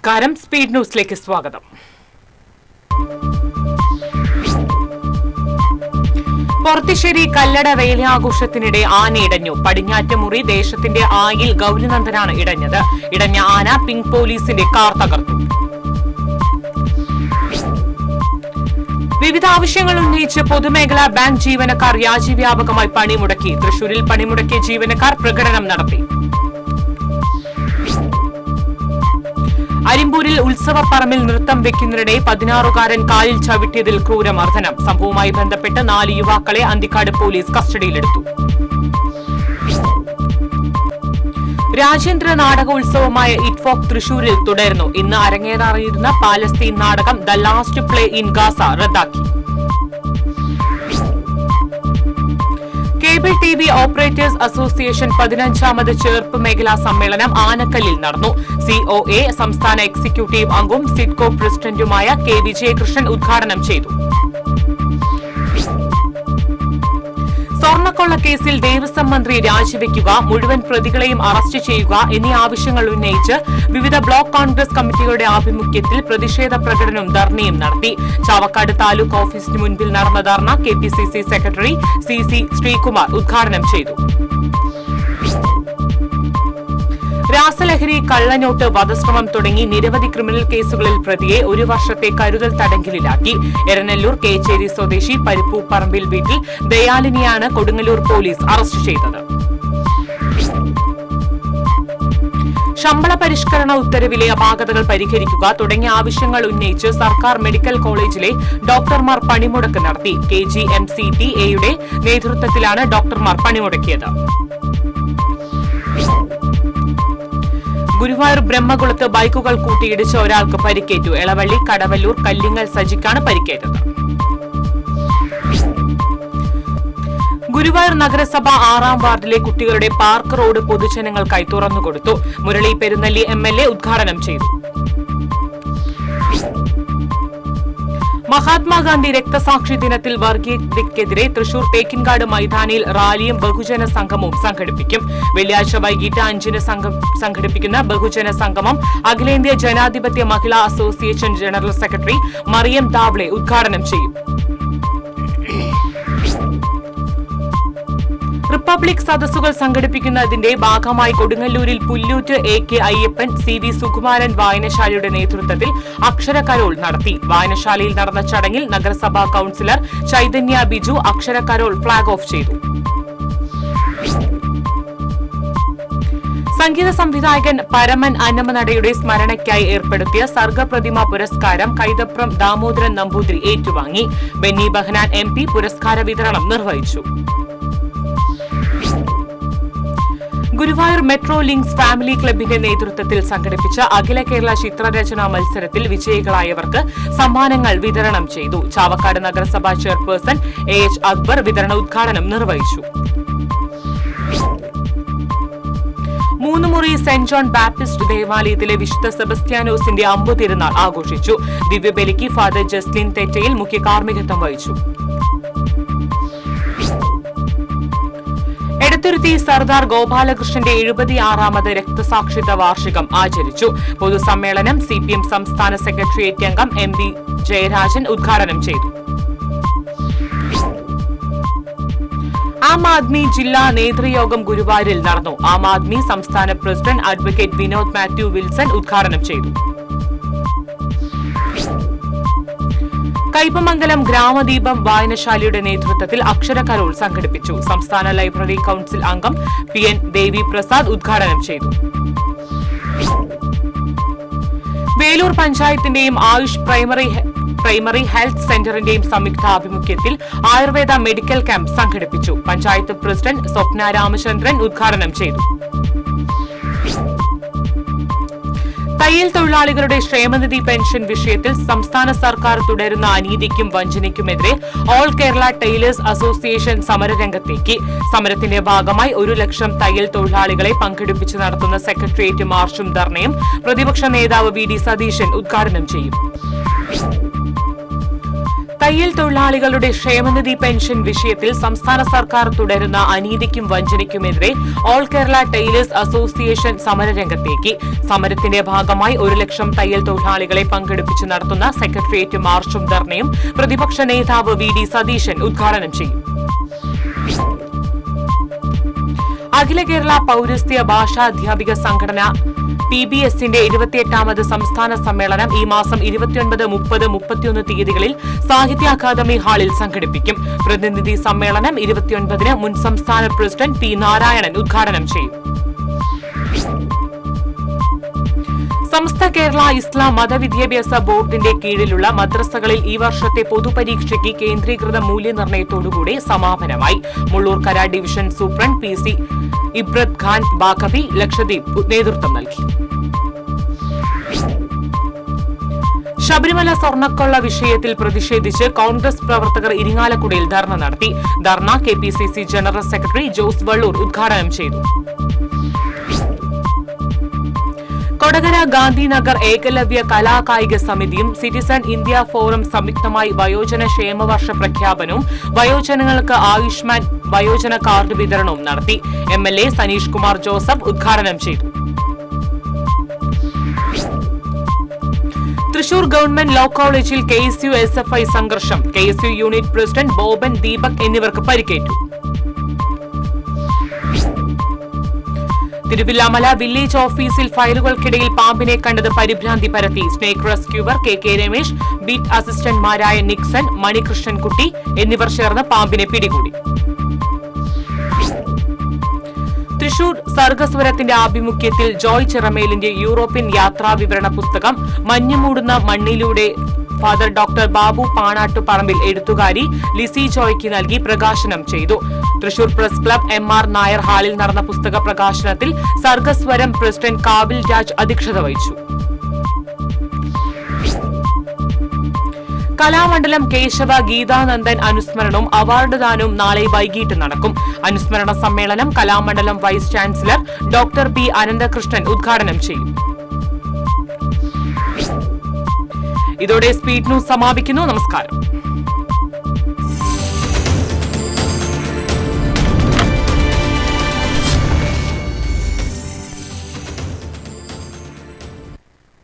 നമസ്കാരം, സ്പീഡ് ന്യൂസിലേക്ക് സ്വാഗതം. പൊറത്തിശ്ശേരി കല്ലട വേല ആഘോഷത്തിനിടെ ആന ഇടഞ്ഞു. പടിഞ്ഞാറ്റുമുറി ദേശത്തിന്റെ ആയിൽ ഗൌരിനന്ദനാണ് ഇടഞ്ഞത്. ഇടഞ്ഞ ആന പിങ്ക് പോലീസിന്റെ കാർ തകർത്തു. വിവിധ ആവശ്യങ്ങൾ ഉന്നയിച്ച് പൊതുമേഖലാ ബാങ്ക് ജീവനക്കാർ രാജ്യവ്യാപകമായി പണിമുടക്കി. തൃശൂരിൽ പണിമുടക്കിയ ജീവനക്കാർ പ്രകടനം നടത്തി. അരിമ്പൂരിൽ ഉത്സവപ്പറമ്പിൽ നൃത്തം വെക്കുന്നതിനിടെ 16-കാരൻ കാലിൽ ചവിട്ടിയതിൽ ക്രൂരമർദ്ദനം. സംഭവവുമായി ബന്ധപ്പെട്ട് 4 യുവാക്കളെ അന്തിക്കാട് പോലീസ് കസ്റ്റഡിയിലെടുത്തു. രാജ്യാന്തര നാടകോത്സവമായ ഇറ്റ്ഫോക് തൃശൂരിൽ തുടരുന്നു. ഇന്ന് അരങ്ങേറാനിരുന്ന പാലസ്തീൻ നാടകം the last play in Gaza റദ്ദാക്കി. Cable TV operators association 15ാമത് ചേർപ്പ് മേഖലാ സമ്മേളനം ആനക്കല്ലിൽ നടന്നു. COA സംസ്ഥാന എക്സിക്യൂട്ടീവ് അംഗവും സിഡ്കോ പ്രസിഡന്റുമായ കെ വിജയകൃഷ്ണൻ ഉദ്ഘാടനം ചെയ്തു. സ്വർണ്ണക്കൊള്ള കേസിൽ ദേവസ്വം മന്ത്രി രാജിവെക്കുക, മുഴുവൻ പ്രതികളെയും അറസ്റ്റ് ചെയ്യുക എന്നീ ആവശ്യങ്ങൾ ഉന്നയിച്ച് വിവിധ ബ്ലോക്ക് കോൺഗ്രസ് കമ്മിറ്റികളുടെ ആഭിമുഖ്യത്തിൽ പ്രതിഷേധ പ്രകടനവും ധർണയും നടത്തി. ചാവക്കാട് താലൂക്ക് ഓഫീസിന് മുൻപിൽ നടന്ന ധർണ KPCC സെക്രട്ടറി CC ശ്രീകുമാർ ഉദ്ഘാടനം ചെയ്തു. രാസലഹരി, കള്ളനോട്ട്, വധശ്രമം തുടങ്ങി നിരവധി ക്രിമിനൽ കേസുകളിൽ പ്രതിയെ 1 വർഷത്തെ കരുതൽ തടങ്കലിലാക്കി. എരനല്ലൂർ കേച്ചേരി സ്വദേശി പരിപ്പൂപ്പറമ്പിൽ വീട്ടിൽ ദയാലിനിയാണ് കൊടുങ്ങല്ലൂർ പോലീസ് അറസ്റ്റ് ചെയ്തത്. ശമ്പള പരിഷ്കരണ ഉത്തരവിലെ അപാകതകൾ പരിഹരിക്കുക തുടങ്ങിയ ആവശ്യങ്ങൾ ഉന്നയിച്ച് സർക്കാർ മെഡിക്കൽ കോളേജിലെ ഡോക്ടർമാർ പണിമുടക്ക് നടത്തി. KGMCTA-യുടെ നേതൃത്വത്തിലാണ് ഡോക്ടർമാർ പണിമുടക്കിയത്. ഗുരുവായൂർ ബ്രഹ്മകുളത്ത് ബൈക്കുകൾ കൂട്ടിയിടിച്ച് ഒരാൾക്ക് പരിക്കേറ്റു. എളവള്ളി കടവല്ലൂർ കല്ലിങ്ങൽ സജിക്കാണ് പരിക്കേറ്റത്. ഗുരുവായൂർ നഗരസഭ 6ാം വാർഡിലെ കുട്ടികളുടെ പാർക്ക് റോഡ് പൊതുജനങ്ങൾക്കായി തുറന്നുകൊടുത്തു. മുരളി പെരുന്നല്ലി MLA ഉദ്ഘാടനം ചെയ്തു. മഹാത്മാഗാന്ധി രക്തസാക്ഷി ദിനത്തിൽ വർഗീയതയ്ക്കെതിരെ തൃശൂർ തേക്കിൻകാട് മൈതാനിയിൽ റാലിയും ബഹുജന സംഗമവും സംഘടിപ്പിക്കും. വെള്ളിയാഴ്ച വൈകിട്ട് 5-ന് സംഘടിപ്പിക്കുന്ന ബഹുജന സംഗമം അഖിലേന്ത്യാ ജനാധിപത്യ മഹിളാ അസോസിയേഷൻ ജനറൽ സെക്രട്ടറി മറിയം ദാവ്ളെ ഉദ്ഘാടനം ചെയ്യും. റിപ്പബ്ലിക് സദസ്സുകൾ സംഘടിപ്പിക്കുന്നതിന്റെ ഭാഗമായി കൊടുങ്ങല്ലൂരിൽ പുല്ലൂറ്റ് AK അയ്യപ്പൻ CV സുകുമാരൻ വായനശാലയുടെ നേതൃത്വത്തിൽ അക്ഷരക്കരോൾ നടത്തി. വായനശാലയിൽ നടന്ന ചടങ്ങിൽ നഗരസഭാ കൌൺസിലർ ചൈതന്യ ബിജു അക്ഷരക്കരോൾ ഫ്ളാഗ് ഓഫ് ചെയ്തു. സംഗീത സംവിധായകൻ പരമൻ അന്നമനടയുടെ സ്മരണയ്ക്കായി ഏർപ്പെടുത്തിയ സർഗപ്രതിമ പുരസ്കാരം കൈതപ്രം ദാമോദരൻ നമ്പൂതിരി ഏറ്റുവാങ്ങി. ബെന്നി ബെഹനാൻ MP പുരസ്കാര വിതരണം നിർവഹിച്ചു. ഗുരുവായൂർ മെട്രോ ലിങ്ക്സ് ഫാമിലി ക്ലബിന്റെ നേതൃത്വത്തിൽ സംഘടിപ്പിച്ച അഖില കേരള ചിത്രരചനാ മത്സരത്തിൽ വിജയികളായവർക്ക് സമ്മാനങ്ങൾ വിതരണം ചെയ്തു. ചാവക്കാട് നഗരസഭാ ചെയർപേഴ്സൺ AH അക്ബർ വിതരണോദ്ഘാടനം നിർവഹിച്ചു. 3 മുറി സെന്റ് ജോൺ ബാപ്റ്റിസ്റ്റ് ദേവാലയത്തിലെ വിശുദ്ധ സെബസ്ത്യാനോസിന്റെ അമ്പു തിരുനാൾ ആഘോഷിച്ചു. ദിവ്യബലിക്ക് ഫാദർ ജസ്ലിൻ തെറ്റയിൽ മുഖ്യ കാർമ്മികത്വം വഹിച്ചു. എടത്തുരുത്തി സർദാർ ഗോപാലകൃഷ്ണന്റെ 76ാമത് രക്തസാക്ഷിത്വ വാർഷികം ആചരിച്ചു. പൊതുസമ്മേളനം CPM സംസ്ഥാന സെക്രട്ടേറിയറ്റ് അംഗം MB ജയരാജൻ ഉദ്ഘാടനം ചെയ്തു. ആം ആദ്മി ജില്ലാ നേതൃയോഗം ഗുരുവായൂരിൽ നടന്നു. ആം ആദ്മി സംസ്ഥാന president advocate Vinod Mathew Wilson ഉദ്ഘാടനം ചെയ്തു. കയ്പമംഗലം ഗ്രാമദീപം വായനശാലയുടെ നേതൃത്വത്തിൽ അക്ഷരക്കരോൾ സംഘടിപ്പിച്ചു. സംസ്ഥാന ലൈബ്രറി കൌൺസിൽ അംഗം PN ദേവി പ്രസാദ് ഉദ്ഘാടനം ചെയ്തു. വേലൂർ പഞ്ചായത്തിന്റെയും ആയുഷ് പ്രൈമറി ഹെൽത്ത് സെന്ററിന്റെയും സംയുക്താഭിമുഖ്യത്തിൽ ആയുർവേദ മെഡിക്കൽ ക്യാമ്പ് സംഘടിപ്പിച്ചു. പഞ്ചായത്ത് പ്രസിഡന്റ് സ്വപ്ന രാമചന്ദ്രൻ ഉദ്ഘാടനം ചെയ്തു. തയ്യൽ തൊഴിലാളികളുടെ ക്ഷേമനിധി പെൻഷൻ വിഷയത്തിൽ സംസ്ഥാന സർക്കാർ തുടരുന്ന അനീതിക്കും വഞ്ചനയ്ക്കുമെതിരെ ഓൾ കേരള ടൈലേഴ്സ് അസോസിയേഷൻ സമരരംഗത്തേക്ക്. സമരത്തിന്റെ ഭാഗമായി 1 ലക്ഷം തയ്യൽ തൊഴിലാളികളെ പങ്കെടുപ്പിച്ച് നടത്തുന്ന സെക്രട്ടേറിയറ്റ് മാർച്ചും ധർണയും പ്രതിപക്ഷ നേതാവ് VD സതീശൻ ഉദ്ഘാടനം ചെയ്യും. തയ്യൽ തൊഴിലാളികളുടെ ക്ഷേമനിധി പെൻഷൻ വിഷയത്തിൽ സംസ്ഥാന സർക്കാർ തുടരുന്ന അനീതിക്കും വഞ്ചനയ്ക്കുമെതിരെ ഓൾ കേരള ടൈലേഴ്സ് അസോസിയേഷൻ സമരരംഗത്തേക്ക്. സമരത്തിന്റെ ഭാഗമായി 1 ലക്ഷം തയ്യൽ തൊഴിലാളികളെ പങ്കെടുപ്പിച്ച് നടത്തുന്ന സെക്രട്ടേറിയറ്റ് മാർച്ചും ധർണയും പ്രതിപക്ഷ നേതാവ് വി.ഡി. സതീശൻ ഉദ്ഘാടനം ചെയ്യും. അഖില കേരള പൌരസ്ത്യ ഭാഷാധ്യാപിക സംഘടന PBSന്റെ 28ാമത് സംസ്ഥാന സമ്മേളനം ഈ മാസം 29, 30, 31 തീയതികളിൽ സാഹിത്യ അക്കാദമി ഹാളിൽ സംഘടിപ്പിക്കും. പ്രതിനിധി സമ്മേളനം 29-ന് മുൻ സംസ്ഥാന പ്രസിഡന്റ് പി. നാരായണൻ ഉദ്ഘാടനം ചെയ്യും. സമസ്ത കേരള ഇസ്ലാം മതവിദ്യാഭ്യാസ ബോർഡിന്റെ കീഴിലുള്ള മദ്രസകളിൽ ഈ വർഷത്തെ പൊതുപരീക്ഷയ്ക്ക് കേന്ദ്രീകൃത മൂല്യനിർണ്ണയത്തോടുകൂടി സമാപനമായി. Mullurkara division superintendent PC Ibrath Khan Baqavi Lakshadweep നേതൃത്വം നൽകി. ശബരിമല സ്വർണ്ണക്കൊള്ള വിഷയത്തിൽ പ്രതിഷേധിച്ച് കോൺഗ്രസ് പ്രവർത്തകർ ഇരിങ്ങാലക്കുടയിൽ ധർണ നടത്തി. ധർണ KPCC general secretary Jose Vallur ഉദ്ഘാടനം ചെയ്തു. കൊടകര ഗാന്ധിനഗർ ഏകലവ്യ കലാകായിക സമിതിയും സിറ്റിസൺ ഇന്ത്യ ഫോറം സംയുക്തമായി വയോജന ക്ഷേമവർഷ പ്രഖ്യാപനവും വയോജനങ്ങൾക്ക് ആയുഷ്മാൻ വയോജന കാർഡ് വിതരണവും നടത്തി. MLA സനീഷ് കുമാർ ജോസഫ് ഉദ്ഘാടനം ചെയ്തു. തൃശൂർ ഗവൺമെന്റ് ലോ കോളേജിൽ KSU SFI സംഘർഷം. KSU unit president Boban Deepak എന്നിവർക്ക് പരിക്കേറ്റു. തിരുവില്ലാമല വില്ലേജ് ഓഫീസിൽ ഫയലുകൾക്കിടയിൽ പാമ്പിനെ കണ്ടത് പരിഭ്രാന്തി പരത്തി. Snake rescuer KK Ramesh, beat അസിസ്റ്റന്റ്മാരായ നിക്സൺ, മണികൃഷ്ണൻകുട്ടി എന്നിവർ ചേർന്ന് പാമ്പിനെ പിടികൂടി. തൃശൂർ സർഗസ്വരത്തിന്റെ ആഭിമുഖ്യത്തിൽ ജോയ് ചിറമേലിന്റെ യൂറോപ്യൻ യാത്രാ വിവരണ പുസ്തകം മഞ്ഞുമൂടുന്ന മണ്ണിലൂടെ ഫാദർ ഡോക്ടർ ബാബു പാണാട്ടുപറമ്പിൽ എഴുത്തുകാരി ലിസി ജോയ്ക്ക് നൽകി പ്രകാശനം ചെയ്തു. Thrissur press club MR Nair ഹാളിൽ നടന്ന പുസ്തക പ്രകാശനത്തിൽ സർഗസ്വരം പ്രസിഡന്റ് കാവിൽ രാജ് അധ്യക്ഷത വഹിച്ചു. കലാമണ്ഡലം കേശവ ഗീതാനന്ദൻ അനുസ്മരണവും അവാർഡ് ദാനവും നാളെ വൈകിട്ട് നടക്കും. അനുസ്മരണ സമ്മേളനം Kalamandalam vice chancellor doctor P. Ananthakrishnan ഉദ്ഘാടനം ചെയ്യും. ഇതോടെ സ്പീഡ് ന്യൂസ് സമാപിക്കുന്നു. നമസ്കാരം.